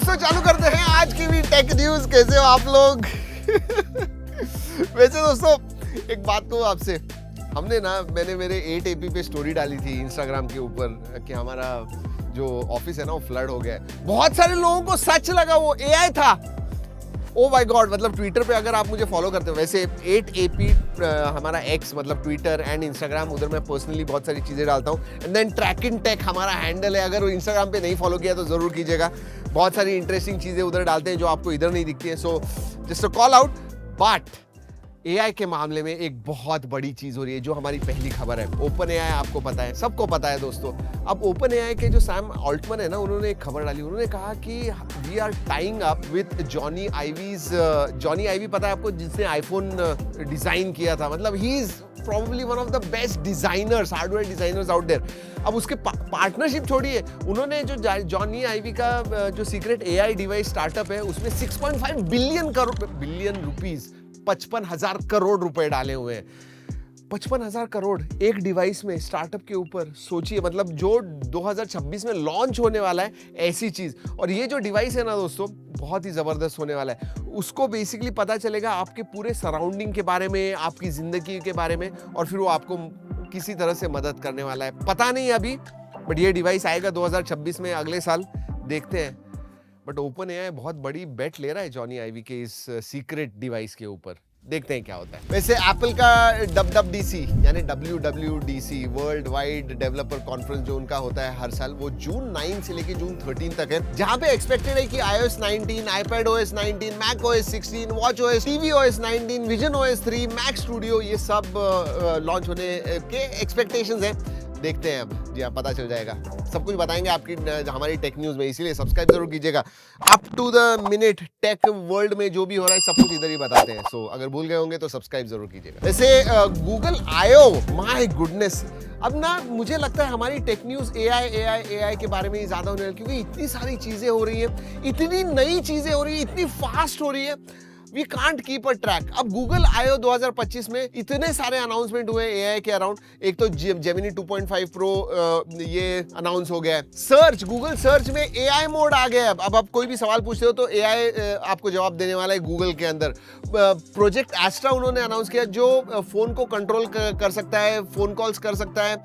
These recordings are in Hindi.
दोस्तों चालू करते हैं आज की भी टेक न्यूज। कैसे हो आप लोग? वैसे दोस्तों एक बात कहूँ आपसे, हमने ना मैंने मेरे 8AP पे स्टोरी डाली थी इंस्टाग्राम के ऊपर कि हमारा जो ऑफिस है ना वो फ्लड हो गया है। बहुत सारे लोगों को सच लगा वो एआई था। ओ माय गॉड, मतलब ट्विटर पे अगर आप मुझे फॉलो करते हो, वैसे 8AP हमारा एक्स मतलब ट्विटर एंड इंस्टाग्राम, उधर मैं पर्सनली बहुत सारी चीज़ें डालता हूँ। And then track in tech हमारा हैंडल है, अगर वो इंस्टाग्राम पे नहीं फॉलो किया तो ज़रूर कीजिएगा। बहुत सारी इंटरेस्टिंग चीज़ें उधर डालते हैं जो आपको इधर नहीं दिखती है। So just a call out. But AI के मामले में एक बहुत बड़ी चीज हो रही है जो हमारी पहली खबर है। ओपन एआई आपको पता है, सबको पता है दोस्तों। अब ओपन एआई के जो सैम ऑल्टमन है ना, उन्होंने एक खबर डाली। उन्होंने कहा कि we are tying up with Jony Ives. Jony Ive पता है आपको, जिसने आईफोन डिजाइन किया था। मतलब he is probably one of the best designers, hardware designers out there। अब उसके पार्टनरशिप छोड़िए, उन्होंने जो जॉनी आइवी का जो सीक्रेट एआई डिवाइस स्टार्टअप है उसमें 6.5 बिलियन रुपीस 55,000 करोड़ रुपए डाले हुए हैं। 55,000 करोड़ एक डिवाइस में, स्टार्टअप के ऊपर। सोचिए, मतलब जो 2026 में लॉन्च होने वाला है ऐसी चीज। और ये जो डिवाइस है ना दोस्तों, बहुत ही जबरदस्त होने वाला है। उसको बेसिकली पता चलेगा आपके पूरे सराउंडिंग के बारे में, आपकी जिंदगी के बारे में, और फिर वो आपको किसी तरह से मदद करने वाला है। पता नहीं अभी, बट ये डिवाइस आएगा 2026 में, अगले साल। देखते हैं। बट ओपन एआई बहुत बड़ी बेट ले रहा है जॉनी आइवी के इस सीक्रेट डिवाइस के ऊपर। देखते हैं क्या होता है। वैसे एप्पल का WWDC यानी WWDC world wide developer conference जो उनका होता है हर साल, वो जून 9 से लेके जून 13 तक है, जहां पे एक्सपेक्टेड है कि iOS 19, iPadOS 19, macOS 16, watchOS, tvOS 19, visionOS 3, Mac Studio, ये सब लॉन्च होने के एक्सपेक्टेशंस है। देखते हैं अब, जी हाँ, पता चल जाएगा। सब कुछ बताएंगे आपकी हमारी टेक न्यूज में, इसीलिए सब्सक्राइब जरूर कीजिएगा। Up to the minute tech world में जो भी हो रहा है सब कुछ इधर ही बताते हैं। सो अगर भूल गए होंगे तो सब्सक्राइब जरूर कीजिएगा। वैसे गूगल आयो, माय गुडनेस, अब ना मुझे लगता है हमारी टेक न्यूज एआई के बारे में ही ज्यादा होने लगी, क्योंकि इतनी सारी चीजें हो रही है, इतनी नई चीजें हो रही है, इतनी फास्ट हो रही है, we can't keep a track. अब गूगल आयो 2025 में इतने सारे अनाउंसमेंट हुए एआई के अराउंड। एक तो जेमिनी 2.5 प्रो ये अनाउंस हो गया है। सर्च, गूगल सर्च में एआई मोड आ गया है। अब आप कोई भी सवाल पूछते हो तो एआई आपको जवाब देने वाला है गूगल के अंदर। प्रोजेक्ट एस्ट्रा उन्होंने अनाउंस किया, जो फोन को कंट्रोल कर सकता है, फोन कॉल्स कर सकता है,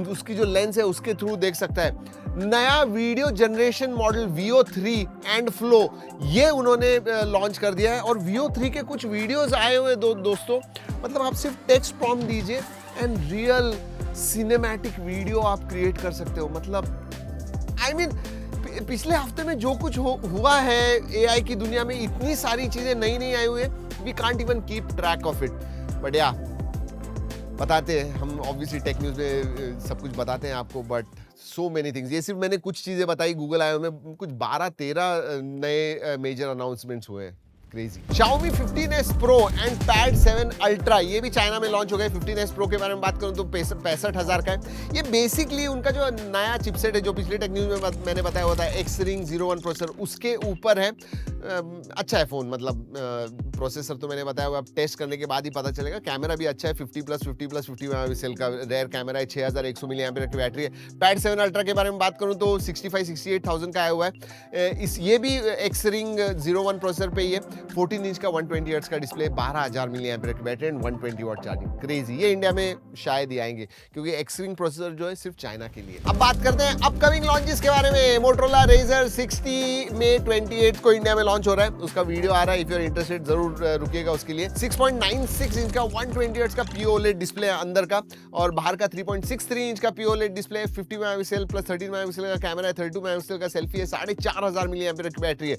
उसकी जो लेंस है उसके थ्रू देख सकता है। नया video generation model Veo 3 and flow, ये उन्होंने लॉन्च कर दिया है। और Veo 3 के कुछ वीडियोस आए हुए दोस्तों, मतलब आप सिर्फ टेक्स्ट प्रॉम्प्ट दीजिए एंड रियल सिनेमैटिक वीडियो आप क्रिएट कर सकते हो। मतलब आई मीन पिछले हफ्ते में जो कुछ हुआ है एआई की दुनिया में, इतनी सारी चीजें नई आई हुई है, we can't even keep track of it. But या बताते हैं हम, ऑब्वियसली टेक न्यूज में सब कुछ बताते हैं आपको, बट सो मेनी थिंग्स। ये सिर्फ मैंने कुछ चीजें बताई। गूगल आयो में कुछ 12-13 नए मेजर अनाउंसमेंट्स हुए हैं। Crazy. Xiaomi 15s Pro and Pad 7 Ultra, ये भी चाइना में लॉन्च हो गए। 15s Pro के बारे में बात करूं तो 65,000 का है। ये बेसिकली उनका जो नया चिपसेट है, जो पिछले टेक न्यूज में मैंने बताया हुआ था, X-Ring 01 प्रोसेसर, उसके ऊपर है। अच्छा है फोन, मतलब प्रोसेसर तो मैंने बताया हुआ, अब टेस्ट करने के बाद ही पता चलेगा। कैमरा भी अच्छा है, 50+50+50 मेगापिक्सल का रेयर कैमरा है, 6100 मिली एम्पीयर की बैटरी है। Pad 7 Ultra के बारे में बात करूं तो 65,000-68,000 का आया हुआ है। ये भी X-Ring 01 प्रोसेसर पे ही है। 14 इंच का 120 हर्ट्ज का डिस्प्ले, 12,000 मिली एम्पीयर की battery and 120 watt charging. Crazy. ये इंडिया में शायद ही आएंगे, क्योंकि X-Ring प्रोसेसर जो है सिर्फ चाइना के लिए। अब बात करते हैं अपकमिंग लॉन्चेस के बारे में। मोटोरोला Razr 60 में 28 को इंडिया में लॉन्च हो रहा है, उसका वीडियो आ रहा है। इफ यू आर इंटरेस्टेड जरूर रुकिएगा उसके लिए। 6.96 इंच का 120 हर्ट्ज का POLED डिस्प्ले है अंदर का, और बाहर का 3.63 इंच का POLED display, 50 megapixel plus 13 megapixel का कैमरा है, 32 मेगापिक्सल का सेल्फी है, 4,500 मिली एम्पीयर की बैटरी है।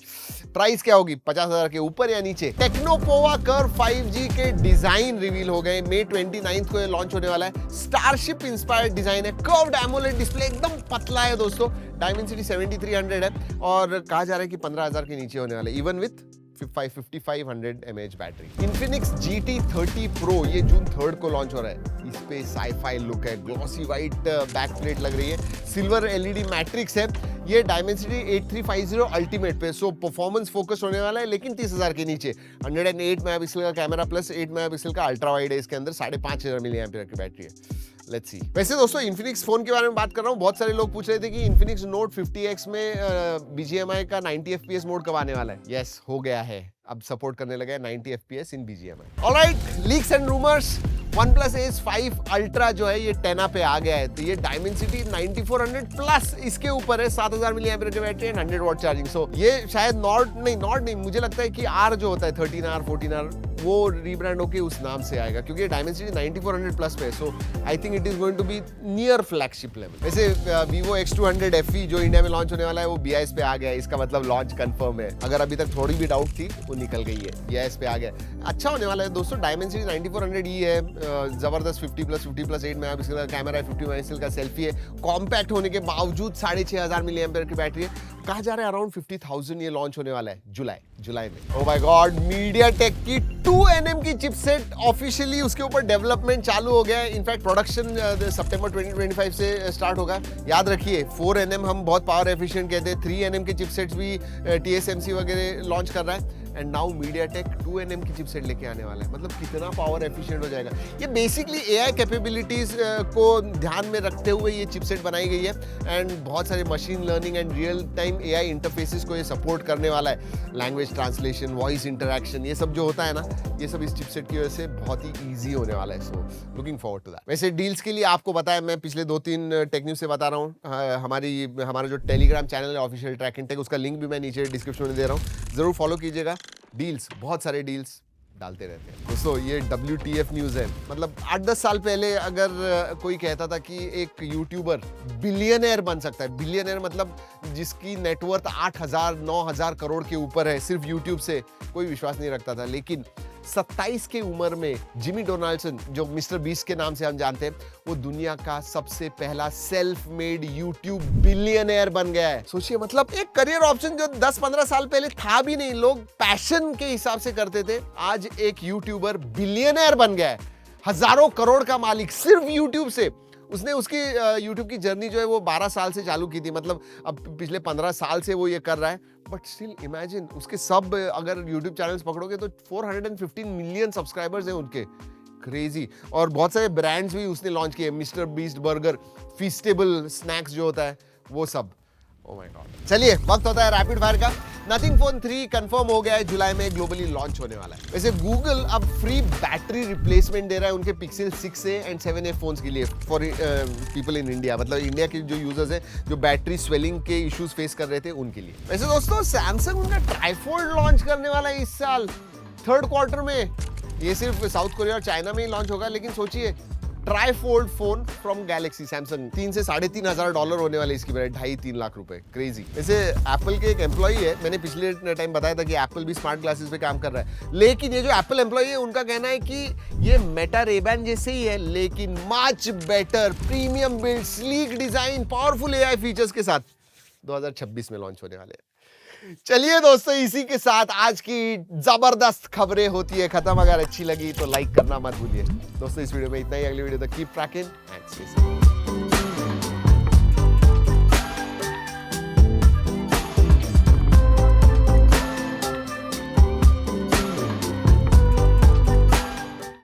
प्राइस क्या होगी? 50,000 के ऊपर या नीचे? टेक्नोपोवा कर्व 5G के डिजाइन रिवील हो गए। May 29 को ये लॉन्च होने वाला है। स्टारशिप इंस्पायर्ड डिजाइन है, कर्व्ड एमोलेड डिस्प्ले, एकदम पतला है दोस्तों। डायमेंसिटी 7300 है, और कहा जा रहा है कि 15,000 के नीचे होने वाला है, even with 5500 mAh battery. Infinix GT30 Pro ये जून 3 को लॉन्च हो रहा है। इस पे साई-फाई लुक है, ग्लॉसी व्हाइट बैक प्लेट लग रही है, सिल्वर LED मैट्रिक्स है। ये डायमेंसिटी 8350 अल्टीमेट पे, सो परफॉर्मेंस फोकस होने वाला है, लेकिन 30,000 के नीचे। 108 मेगापिक्सल का कैमरा प्लस 8 मेगापिक्सल का अल्ट्रा वाइड है इसके अंदर, 5,500 मिली एम्पीयर की बैटरी है। Let's see. वैसे दोस्तों Infinix फोन के बारे में बात कर रहा हूँ, बहुत सारे लोग पूछ रहे थे कि Infinix Note 50X में BGMI का 90 FPS मोड कब आने वाला है। यस, हो गया है, अब सपोर्ट करने लगा है 90 FPS in BGMI। Alright, leaks and rumours, OnePlus Ace 5 Ultra जो है ये 10 पे आ गया है, तो ये Dimensity 9400 प्लस इसके ऊपर है, 7000 mAh की बैटरी एंड 100 वाट चार्जिंग। सो ये शायद नॉट नहीं, मुझे लगता है कि R जो होता है 13R 14R वो रीब्रांड होके उस नाम से आएगा, क्योंकि Dimensity 9400 प्लस पे है। So I think it is going to be near flagship level. वैसे Vivo X200 FE जो इंडिया में लॉन्च होने वाला है वो BIS पे आ गया है, इसका मतलब लॉन्च कंफर्म है। अगर अभी तक थोड़ी भी डाउट थी वो निकल गई है, BIS पे आ गया। अच्छा होने वाला है दोस्तों। Dimensity 9400E है, जबरदस्त 50+8 मेगापिक्सल का कैमरा है, 50 मेगापिक्सल का सेल्फी है, कॉम्पैक्ट होने के बावजूद 6500 mAh की बैटरी है। कहा जा रहा है अराउंड 50,000 ये लॉन्च होने वाला है जुलाई में। ओह माय गॉड, MediaTek की 2nm की चिपसेट ऑफिशियली उसके ऊपर डेवलपमेंट चालू हो गया है। इनफैक्ट प्रोडक्शन सितंबर 2025 से स्टार्ट होगा। याद रखिए 4nm हम बहुत पावर एफिशिएंट कहते हैं, 3nm की चिपसेट्स भी TSMC वगैरह लॉन्च कर रहा है, एंड नाउ MediaTek 2nm की चिपसेट लेके आने वाला है। मतलब कितना पावर एफिशिएंट हो जाएगा। ये बेसिकली AI कैपेबिलिटीज को ध्यान में रखते हुए ये चिपसेट बनाई गई है, एंड बहुत सारे machine learning and real time AI interfaces को ये सपोर्ट करने वाला है। लैंग्वेज ट्रांसलेशन, वॉइस इंटरैक्शन, ये सब जो होता है ना, ये सब इस चिपसेट की वजह से बहुत ही ईजी होने वाला है। So looking forward to that. वैसे डील्स के लिए आपको पता है, मैं पिछले 2-3 टेक न्यूज से बता रहा हूँ। हमारा जो टेलीग्राम चैनल है ऑफिशियल ट्रैक एंड टेक, उसका लिंक भी मैं नीचे डिस्क्रिप्शन में दे रहा हूँ, जरूर फॉलो कीजिएगा। डील्स, बहुत सारे डील्स डालते रहते हैं दोस्तों। ये WTF न्यूज़ है। मतलब 8-10 साल पहले अगर कोई कहता था कि एक यूट्यूबर बिलियनर बन सकता है, बिलियनर मतलब जिसकी नेटवर्थ 8,000-9,000 करोड़ के ऊपर है सिर्फ यूट्यूब से, कोई विश्वास नहीं रखता था। लेकिन 27 की उम्र में जिमी डोनाल्डसन, जो मिस्टर बीस्ट के नाम से हम जानते हैं, वो दुनिया का सबसे पहला सेल्फ मेड यूट्यूब बिलियनर बन गया है। सोचिए, मतलब एक करियर ऑप्शन जो 10-15 साल पहले था भी नहीं, लोग पैशन के हिसाब से करते थे, आज एक यूट्यूबर बिलियनर बन गया है, हजारों करोड़ का मालिक सिर्फ यूट्यूब से। उसने उसकी यूट्यूब की जर्नी जो है वो 12 साल से चालू की थी, मतलब अब पिछले 15 साल से वो ये कर रहा है। बट स्टिल इमेजिन, उसके सब अगर यूट्यूब चैनल्स पकड़ोगे तो 415 मिलियन सब्सक्राइबर्स हैं उनके। क्रेजी। और बहुत सारे ब्रांड्स भी उसने लॉन्च किए, मिस्टर बीस्ट बर्गर, फीस्टेबल स्नैक्स जो होता है वो सब। Oh my God. चलिए, वक्त होता है रैपिड फायर का। नथिंग फोन 3 कंफर्म हो गया है, जुलाई में ग्लोबली लॉन्च होने वाला है। वैसे गूगल अब फ्री बैटरी रिप्लेसमेंट दे रहा है उनके Pixel 6a and 7a phones के लिए, फॉर पीपल इन इंडिया, मतलब इंडिया के जो यूजर्स हैं जो बैटरी स्वेलिंग के इश्यूज फेस कर रहे थे उनके लिए। वैसे दोस्तों, सैमसंग उनका ट्राइफोल्ड लॉन्च करने वाला है इस साल 3rd क्वार्टर में। ये सिर्फ साउथ कोरिया और चाइना में ही लॉन्च होगा, लेकिन सोचिए, ट्राईफोल्ड फोन फ्रॉम गैलेक्सी सैमसंग, 3 से $3,500 होने वाले इसकी प्राइस, 2.5-3 लाख रुपए। क्रेजी। वैसे एप्पल के एक एम्प्लॉई है, मैंने पिछले टाइम बताया था कि एप्पल भी स्मार्ट ग्लासेस पे काम कर रहा है, लेकिन ये जो एप्पल एम्प्लॉई है उनका कहना है कि ये मेटा रेबैन जैसे ही है, लेकिन much better, premium build, sleek design, powerful AI features के साथ 2026 में लॉन्च होने वाले हैं। चलिए दोस्तों, इसी के साथ आज की जबरदस्त खबरें होती है खत्म। अगर अच्छी लगी तो लाइक करना मत भूलिए दोस्तों। इस वीडियो में इतना ही, अगली वीडियो तक keep trekking and stay safe.